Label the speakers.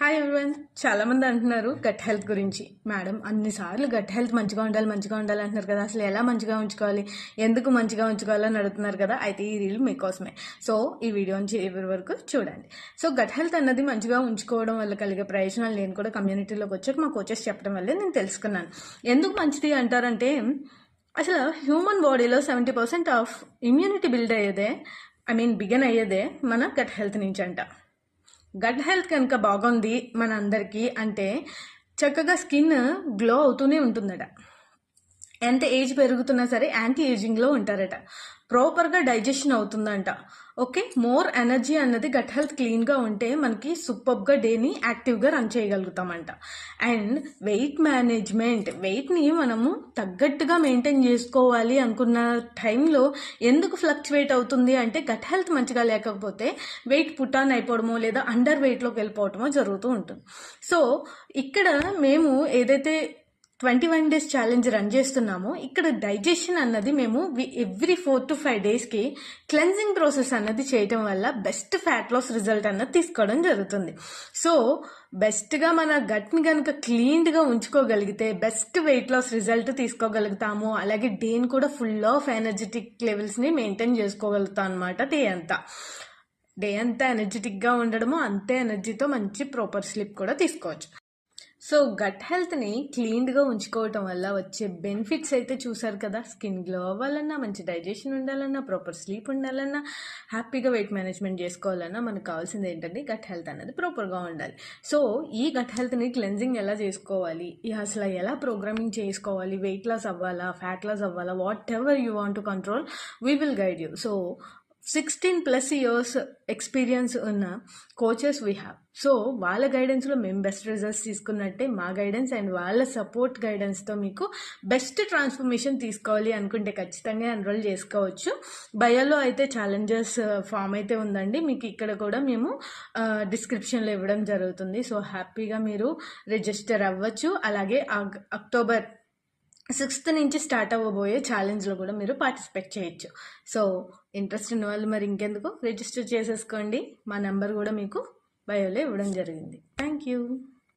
Speaker 1: Hi everyone. చాలా మంది అంటున్నారు గట్ హెల్త్ గురించి. మేడం అన్నిసార్లు గట్ హెల్త్ మంచిగా ఉండాలి అంటున్నారు కదా, అసలు ఎలా మంచిగా ఉంచుకోవాలి, ఎందుకు మంచిగా ఉంచుకోవాలని అడుగుతున్నారు కదా. అయితే ఈ రీల్ మీకోసమే. సో ఈ వీడియో నుంచి ఎవరి వరకు చూడండి. సో గట్ హెల్త్ అన్నది మంచిగా ఉంచుకోవడం వల్ల కలిగే ప్రయోజనాలు నేను కూడా కమ్యూనిటీలోకి వచ్చాక మా కోచెస్ చెప్పడం వల్లే నేను తెలుసుకున్నాను. ఎందుకు మంచిది అంటారంటే, అసలు హ్యూమన్ బాడీలో 70% ఆఫ్ ఇమ్యూనిటీ బిల్డ్ అయ్యేదే, బిగిన్ అయ్యేదే మన గట్ హెల్త్ నుంచి అంట. గట్ హెల్త్ కనుక బాగుంది మన అందరికీ అంటే చక్కగా స్కిన్ గ్లో అవుతూనే ఉంటుందట. ఎంత ఏజ్ పెరుగుతున్నా సరే యాంటీ ఏజింగ్లో ఉంటారట. ప్రాపర్గా డైజెషన్ అవుతుందంట. ఓకే, మోర్ ఎనర్జీ అన్నది గట్ హెల్త్ క్లీన్గా ఉంటే మనకి సూపర్గా డేని యాక్టివ్గా రన్ చేయగలుగుతామంట. అండ్ వెయిట్ మేనేజ్మెంట్, వెయిట్ని మనము తగ్గట్టుగా మెయింటైన్ చేసుకోవాలి అనుకున్న టైంలో ఎందుకు ఫ్లక్చువేట్ అవుతుంది అంటే గట్ హెల్త్ మంచిగా లేకపోతే వెయిట్ పుట్టాన్ అయిపోవడమో లేదా అండర్ వెయిట్లోకి వెళ్ళిపోవడమో జరుగుతూ ఉంటుంది. సో ఇక్కడ మేము ఏదైతే 21 days ఛాలెంజ్ రన్ చేస్తున్నామో, ఇక్కడ డైజెషన్ అన్నది మేము ఎవ్రీ 4 to 5 daysకి క్లెన్జింగ్ ప్రాసెస్ అన్నది చేయటం వల్ల బెస్ట్ ఫ్యాట్ లాస్ రిజల్ట్ అన్నది తీసుకోవడం జరుగుతుంది. సో బెస్ట్గా మన గట్ని కనుక క్లీన్గా ఉంచుకోగలిగితే బెస్ట్ వెయిట్ లాస్ రిజల్ట్ తీసుకోగలుగుతాము. అలాగే డేని కూడా ఫుల్ ఆఫ్ ఎనర్జెటిక్ లెవెల్స్ని మెయింటైన్ చేసుకోగలుగుతాం అనమాట. డే అంతా ఎనర్జెటిక్గా ఉండడము, అంతే ఎనర్జీతో మంచి ప్రాపర్ స్లీప్ కూడా తీసుకోవచ్చు. సో గట్ హెల్త్ని క్లీన్గా ఉంచుకోవటం వల్ల వచ్చే బెనిఫిట్స్ అయితే చూసారు కదా. స్కిన్ గ్లో అవ్వాలన్నా, మంచి డైజెషన్ ఉండాలన్నా, ప్రాపర్ స్లీప్ ఉండాలన్నా, హ్యాపీగా వెయిట్ మేనేజ్మెంట్ చేసుకోవాలన్నా మనకు కావాల్సింది ఏంటంటే గట్ హెల్త్ అనేది ప్రాపర్గా ఉండాలి. సో ఈ గట్ హెల్త్ని క్లెన్జింగ్ ఎలా చేసుకోవాలి, అసలు ఎలా ప్రోగ్రామింగ్ చేసుకోవాలి, వెయిట్ లాస్ అవ్వాలా, ఫ్యాట్ లాస్ అవ్వాలా, what ever you want to control, we will guide you. So 16+ years experience ఉన్న కోచెస్ వీ హ్యావ్. సో వాళ్ళ గైడెన్స్లో మేము బెస్ట్ రిజల్ట్స్ తీసుకున్నట్టే మా గైడెన్స్ అండ్ వాళ్ళ సపోర్ట్ గైడెన్స్తో మీకు బెస్ట్ ట్రాన్స్ఫర్మేషన్ తీసుకోవాలి అనుకుంటే ఖచ్చితంగా ఎన్రోల్ చేసుకోవచ్చు. బయోలో అయితే ఛాలెంజెస్ ఫామ్ అయితే ఉందండి, మీకు ఇక్కడ కూడా మేము డిస్క్రిప్షన్లో ఇవ్వడం జరుగుతుంది. సో హ్యాపీగా మీరు రిజిస్టర్ అవ్వచ్చు. అలాగే October 6th నుంచి స్టార్ట్ అవ్వబోయే ఛాలెంజ్లో కూడా మీరు పార్టిసిపేట్ చేయొచ్చు. సో ఇంట్రెస్ట్ ఉన్న వాళ్ళు మరి ఇంకెందుకు రిజిస్టర్ చేసేసుకోండి. మా నెంబర్ కూడా మీకు బయోలో ఇవ్వడం జరిగింది. Thank you.